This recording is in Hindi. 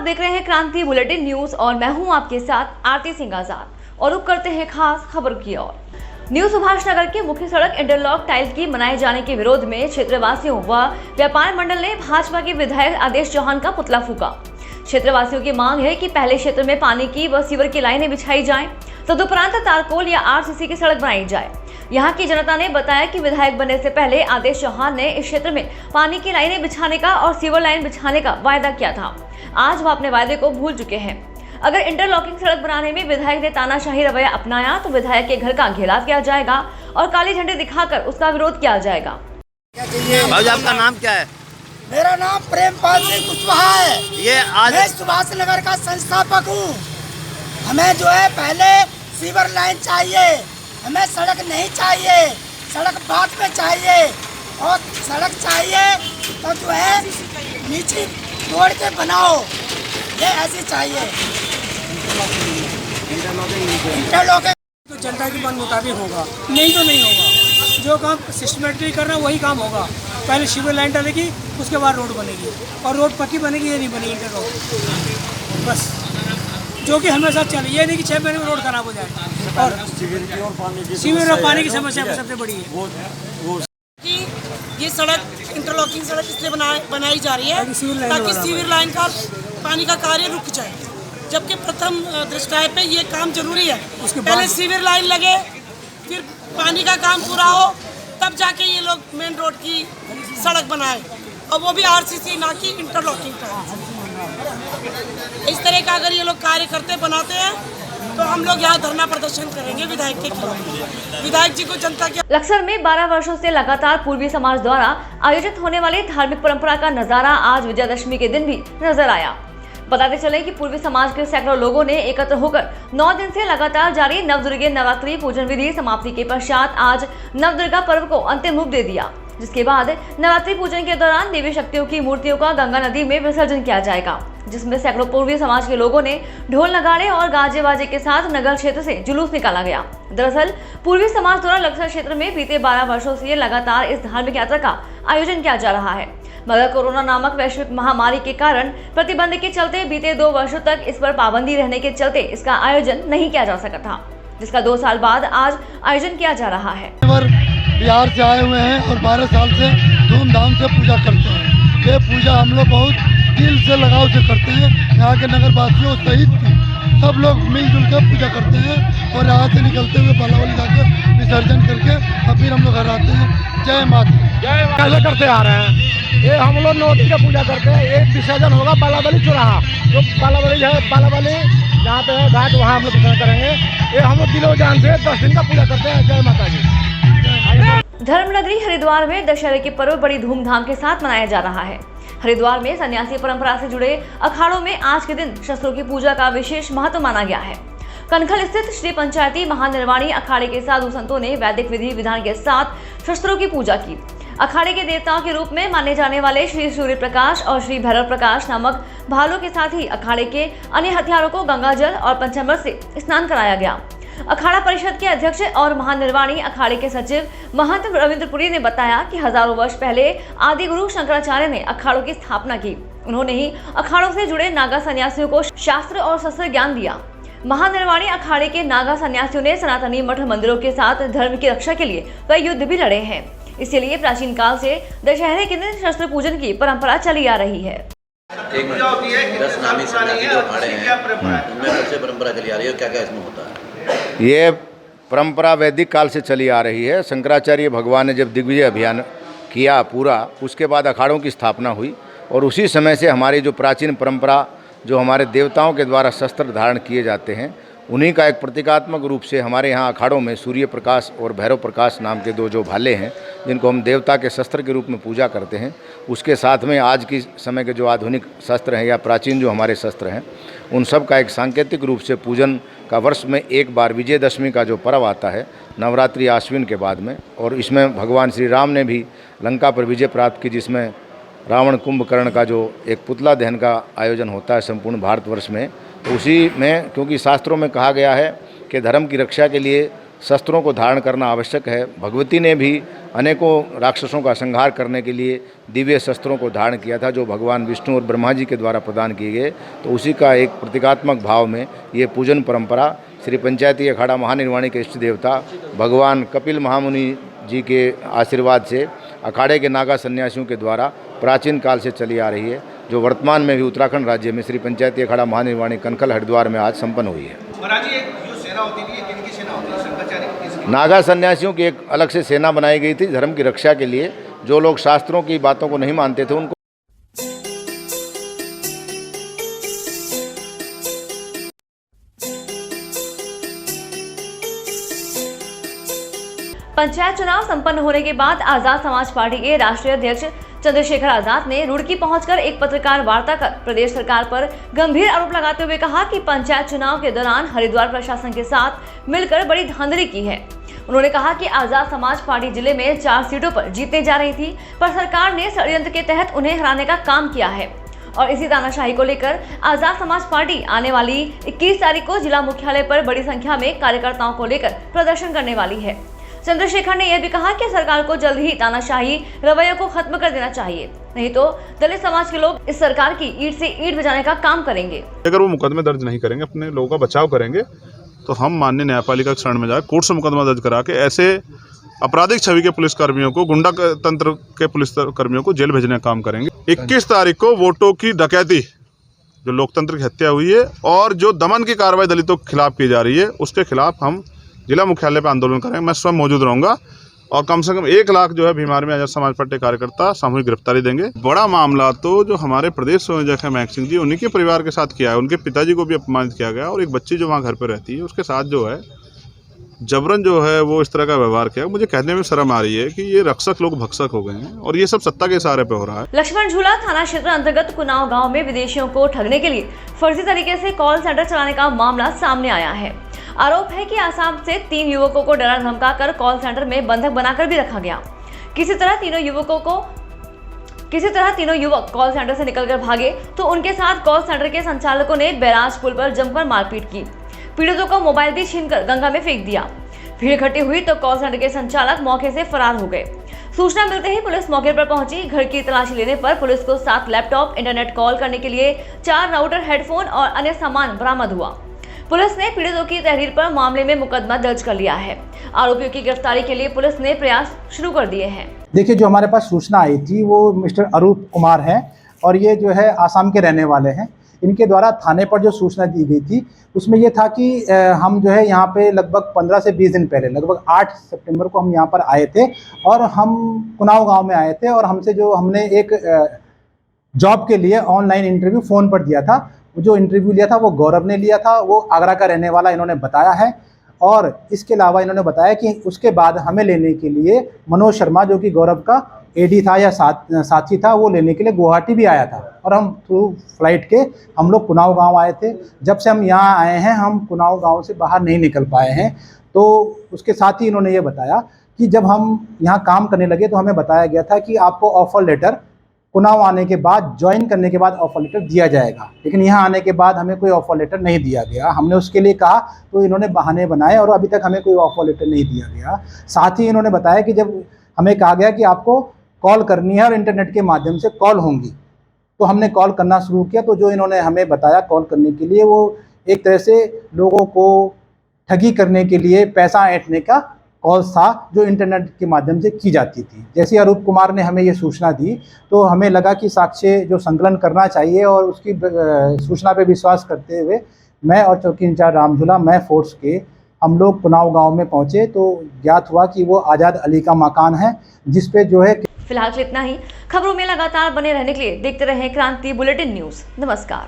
देख रहे हैं क्रांति बुलेटिन न्यूज और मैं हूं आपके साथ आरती सिंह आजाद और रुक करते हैं खास खबर की ओर। न्यू सुभाष नगर के मुख्य सड़क इंटरलॉक टाइल की बनाए जाने के विरोध में क्षेत्रवासियों व व्यापार मंडल ने भाजपा के विधायक आदेश चौहान का पुतला फूका। क्षेत्रवासियों की मांग है कि पहले क्षेत्र में पानी की व सीवर की लाइनें बिछाई जाएं, तदुपरांत तारकोल या आरसीसी की सड़क बनाई जाए। यहाँ की जनता ने बताया कि विधायक बनने से पहले आदेश चौहान ने इस क्षेत्र में पानी की लाइनें बिछाने का और सीवर लाइन बिछाने का वायदा किया था। आज वह अपने वायदे को भूल चुके हैं। अगर इंटरलॉकिंग सड़क बनाने में विधायक ने तानाशाही रवैया अपनाया तो विधायक के घर का घेराव किया जाएगा और काले झंडे दिखाकर उसका विरोध किया जाएगा। भाई आपका नाम क्या है? मेरा नाम प्रेमपाल सिंह कुशवाहा है। ये आज मैं सुभाष नगर का संस्थापक हूँ। हमें जो है पहले सीवर लाइन चाहिए, हमें सड़क नहीं चाहिए, सड़क बाद में चाहिए और सड़क चाहिए तो जो है नीचे तोड़ के बनाओ, ये ऐसी चाहिए। इंटरलॉकिंग तो जनता की मन मुताबिक होगा, नहीं तो नहीं होगा। जो काम सिस्टमेटिक करना वही काम होगा। पहले सीवर लाइन डालेगी, उसके बाद रोड बनेगी और रोड पक्की बनेगी, ये नहीं बनेगी इंटरलॉक। बस जो कि हमेशा चले, ये नहीं कि 6 महीने में रोड खराब हो जाए। और सीवर और पानी की समस्या सबसे बड़ी है कि ये सड़क इंटरलॉकिंग सड़क इसलिए बनाई जा रही है ताकि सीवर लाइन का पानी का कार्य रुक जाए। जबकि प्रथम दृष्टया पे ये काम जरूरी है। पहले सीवर लाइन लगे, फिर पानी का काम पूरा हो, तब जाके ये लोग मेन रोड की सड़क बनाए और वो भी आरसीसी ना कि इंटरलॉकिंग का। इस तरह का अगर ये लोग कार्य करते बनाते हैं तो हम लोग यहाँ धरना प्रदर्शन करेंगे विधायक के खिलाफ। विधायक जी को जनता की लक्सर में 12 वर्षों से लगातार पूर्वी समाज द्वारा आयोजित होने वाली धार्मिक परंपरा का नजारा आज विजयादशमी के दिन भी नजर आया। बताते चले कि पूर्वी समाज के सैकड़ों लोगों ने एकत्र होकर 9 दिन से लगातार जारी नवदुर्गे नवरात्रि पूजन विधि समाप्ति के पश्चात आज नवदुर्गा पर्व को अंतिम रूप दे दिया, जिसके बाद नवरात्रि पूजन के दौरान देवी शक्तियों की मूर्तियों का गंगा नदी में विसर्जन किया जाएगा, जिसमें सैकड़ों पूर्वी समाज के लोगों ने ढोल नगाड़े और गाजे बाजे के साथ नगर क्षेत्र से जुलूस निकाला गया। दरअसल पूर्वी समाज द्वारा लक्सर क्षेत्र में बीते 12 वर्षों से लगातार इस धार्मिक यात्रा का आयोजन किया जा रहा है, मगर कोरोना नामक वैश्विक महामारी के कारण प्रतिबंध के चलते बीते 2 वर्षों तक इस पर पाबंदी रहने के चलते इसका आयोजन नहीं किया जा सका था, जिसका 2 साल बाद आज आयोजन किया जा रहा है। बिहार से आए हुए हैं और 12 साल से धूमधाम से पूजा करते हैं। ये पूजा हम लोग बहुत दिल से लगाव से करते हैं। यहाँ के नगर वासियों सहित सब लोग मिलजुल कर पूजा करते हैं और यहाँ से निकलते हुए बालावली जाकर विसर्जन करके और फिर हम लोग घर आते हैं। जय माता। कैसे करते आ रहे हैं? ये हम लोग 9 दिन का पूजा करते हैं। एक विसर्जन होगा बालावली चौराहा, जो बालावली है, बालावली जहाँ पे है घाट, वहाँ हम लोग विसर्जन करेंगे। ये हम लोग दिलो जान से 10 दिन का पूजा करते हैं। जय माता जी। धर्मनगरी हरिद्वार में दशहरे के पर्व बड़ी धूमधाम के साथ मनाया जा रहा है। हरिद्वार में सन्यासी परंपरा से जुड़े अखाड़ों में आज के दिन शस्त्रों की पूजा का विशेष महत्व माना गया है। कनखल स्थित श्री पंचायती महानिर्वाणी अखाड़े के साधु संतों ने वैदिक विधि विधान के साथ शस्त्रों की पूजा की। अखाड़े के देवताओं के रूप में माने जाने वाले श्री सूर्य प्रकाश और श्री भैरव प्रकाश नामक भालों के साथ ही अखाड़े के अन्य हथियारों को गंगाजल और पंचामृत से स्नान कराया गया। अखाड़ा परिषद के अध्यक्ष और महानिर्वाणी अखाड़े के सचिव महंत रविंद्रपुरी ने बताया कि हजारों वर्ष पहले आदि गुरु शंकराचार्य ने अखाड़ों की स्थापना की। उन्होंने ही अखाड़ों से जुड़े नागा सन्यासियों को शास्त्र और शस्त्र ज्ञान दिया। महानिर्वाणी अखाड़े के नागा सन्यासियों ने सनातनी मठ मंदिरों के साथ धर्म की रक्षा के लिए कई युद्ध भी लड़े हैं। इसीलिए प्राचीन काल से दशहरे के दिन शस्त्र पूजन की परंपरा चली आ रही है। 10 नामी सन्यासी जो अखाड़े हैं उनमें सबसे परंपरा चली आ रही है, क्या-क्या इसमें होता है? ये परंपरा वैदिक काल से चली आ रही है। शंकराचार्य भगवान ने जब दिग्विजय अभियान किया पूरा, उसके बाद अखाड़ों की स्थापना हुई और उसी समय से हमारी जो प्राचीन परंपरा, जो हमारे देवताओं के द्वारा शस्त्र धारण किए जाते हैं, उन्हीं का एक प्रतीकात्मक रूप से हमारे यहाँ अखाड़ों में सूर्य प्रकाश और भैरव प्रकाश नाम के 2 जो भाले हैं, जिनको हम देवता के शस्त्र के रूप में पूजा करते हैं, उसके साथ में आज की समय के जो आधुनिक शस्त्र हैं या प्राचीन जो हमारे शस्त्र हैं, उन सब का एक सांकेतिक रूप से पूजन का वर्ष में एक बार विजयदशमी का जो पर्व आता है नवरात्रि आश्विन के बाद में, और इसमें भगवान श्री राम ने भी लंका पर विजय प्राप्त की, जिसमें रावण कुंभकर्ण का जो एक पुतला दहन का आयोजन होता है संपूर्ण भारतवर्ष में। तो उसी में क्योंकि शास्त्रों में कहा गया है कि धर्म की रक्षा के लिए शस्त्रों को धारण करना आवश्यक है। भगवती ने भी अनेकों राक्षसों का संहार करने के लिए दिव्य शस्त्रों को धारण किया था, जो भगवान विष्णु और ब्रह्मा जी के द्वारा प्रदान किए गए। तो उसी का एक प्रतीकात्मक भाव में ये पूजन परंपरा श्री पंचायती अखाड़ा महानिर्वाणी के इष्ट देवता भगवान कपिल महामुनि जी के आशीर्वाद से अखाड़े के नागा सन्यासियों के द्वारा प्राचीन काल से चली आ रही है, जो वर्तमान में भी उत्तराखंड राज्य में श्री पंचायती अखाड़ा महानिर्वाणी कनखल हरिद्वार में आज संपन्न हुई है। नागा सन्यासियों की एक अलग से सेना बनाई गई थी धर्म की रक्षा के लिए। जो लोग शास्त्रों की बातों को नहीं मानते थे उनको पंचायत चुनाव संपन्न होने के बाद आजाद समाज पार्टी के राष्ट्रीय अध्यक्ष चंद्रशेखर आजाद ने रुड़की पहुंचकर एक पत्रकार वार्ता कर प्रदेश सरकार पर गंभीर आरोप लगाते हुए कहा कि पंचायत चुनाव के दौरान हरिद्वार प्रशासन के साथ मिलकर बड़ी धांधली की है। उन्होंने कहा कि आजाद समाज पार्टी जिले में 4 सीटों पर जीतने जा रही थी, पर सरकार ने षड्यंत्र के तहत उन्हें हराने का काम किया है और इसी तानाशाही को लेकर आजाद समाज पार्टी आने वाली 21 तारीख को जिला मुख्यालय पर बड़ी संख्या में कार्यकर्ताओं को लेकर प्रदर्शन करने वाली है। चंद्रशेखर ने यह भी कहा कि सरकार को जल्द ही तानाशाही रवैये को खत्म कर देना चाहिए, नहीं तो दलित समाज के लोग इस सरकार की ईंट से ईंट बजाने का काम करेंगे। अगर वो मुकदमे दर्ज नहीं करेंगे, अपने लोगों का बचाव करेंगे, तो हम माननीय न्यायपालिका के शरण में जाकर कोर्ट से मुकदमा दर्ज करा के ऐसे आपराधिक छवि के पुलिस कर्मियों को, गुंडा तंत्र के पुलिस कर्मियों को जेल भेजने का काम करेंगे। 21 तारीख को वोटों की डकैती, जो लोकतंत्र की हत्या हुई है और जो दमन की कार्रवाई दलितों के खिलाफ की जा रही है, उसके खिलाफ हम जिला मुख्यालय पर आंदोलन करेंगे। मैं स्वयं मौजूद रहूंगा और कम से कम 1 लाख जो है बीमार में आजाद समाज पार्टी कार्यकर्ता सामूहिक गिरफ्तारी देंगे। बड़ा मामला तो जो हमारे प्रदेश संयोजक है मैक सिंह जी, उन्हीं के परिवार के साथ किया है। उनके पिताजी को भी अपमानित किया गया और एक बच्ची जो वहाँ घर पर रहती है उसके साथ जो है जबरन जो है वो इस तरह का व्यवहार किया। मुझे कहने में शर्म आ रही है कि ये रक्षक लोग भक्षक हो गए हैं और ये सब सत्ता के इशारे पे हो रहा है। लक्ष्मण झूला थाना क्षेत्र अंतर्गत कुनाव गांव में विदेशियों को ठगने के लिए फर्जी तरीके से कॉल सेंटर चलाने का मामला सामने आया है। आरोप है कि आसाम से 3 युवकों को डरा धमकाकर कॉल सेंटर में बंधक बनाकर भी रखा गया। किसी तरह तीनों युवक कॉल सेंटर से निकलकर भागे तो उनके साथ कॉल सेंटर के संचालकों ने बैराज पुल पर जमकर मारपीट की। पीड़ितों का मोबाइल भी छीनकर गंगा में फेंक दिया। भीड़ इकट्ठी हुई तो कॉल सेंटर के संचालक मौके से फरार हो गए। सूचना मिलते ही पुलिस मौके पर पहुंची। घर की तलाशी लेने पर पुलिस को 7 लैपटॉप, इंटरनेट कॉल करने के लिए 4 राउटर, हेडफोन और अन्य सामान बरामद हुआ। पुलिस ने पीड़ितों की तहरीर पर मामले में मुकदमा दर्ज कर लिया है। आरोपियों की गिरफ्तारी के लिए पुलिस ने प्रयास शुरू कर दिए हैं। देखिए, जो हमारे पास सूचना आई थी वो मिस्टर अरूप कुमार हैं और ये जो है आसाम के रहने वाले हैं। इनके द्वारा थाने पर जो सूचना दी गई थी उसमें ये था कि हम जो है यहाँ पे लगभग 15 से 20 दिन पहले, लगभग 8 सितंबर को हम यहाँ पर आए थे और हम कुनाव गांव में आए थे और हमने एक जॉब के लिए ऑनलाइन इंटरव्यू फ़ोन पर दिया था। जो इंटरव्यू लिया था वो गौरव ने लिया था, वो आगरा का रहने वाला इन्होंने बताया है। और इसके अलावा इन्होंने बताया कि उसके बाद हमें लेने के लिए मनोज शर्मा, जो कि गौरव का एडी था या साथी था, वो लेने के लिए गुवाहाटी भी आया था और हम थ्रू फ्लाइट के हम लोग कुनाव गांव आए थे। जब से हम यहाँ आए हैं हम कुनाव गांव से बाहर नहीं निकल पाए हैं। तो उसके साथ ही इन्होंने ये बताया कि जब हम यहाँ काम करने लगे तो हमें बताया गया था कि आपको ऑफर लेटर कुनाव आने के बाद, ज्वाइन करने के बाद ऑफर लेटर दिया जाएगा, लेकिन यहाँ आने के बाद हमें कोई ऑफर लेटर नहीं दिया गया। हमने उसके लिए कहा तो इन्होंने बहाने बनाए और अभी तक हमें कोई ऑफर लेटर नहीं दिया गया। साथ ही इन्होंने बताया कि जब हमें कहा गया कि आपको कॉल करनी है और इंटरनेट के माध्यम से कॉल होंगी, तो हमने कॉल करना शुरू किया। तो जो इन्होंने हमें बताया कॉल करने के लिए, वो एक तरह से लोगों को ठगी करने के लिए पैसा ऐंठने का कॉल्स था जो इंटरनेट के माध्यम से की जाती थी। जैसे अरूप कुमार ने हमें ये सूचना दी तो हमें लगा कि साक्ष्य जो संकलन करना चाहिए और उसकी सूचना पे विश्वास करते हुए मैं और चौकी इंचार्ज राम झूला, मैं फोर्स के हम लोग कुनाव गांव में पहुंचे तो ज्ञात हुआ कि वो आज़ाद अली का मकान है, जिस पे जो है। फिलहाल इतना ही। खबरों में लगातार बने रहने के लिए देखते रहें क्रांति बुलेटिन न्यूज़। नमस्कार।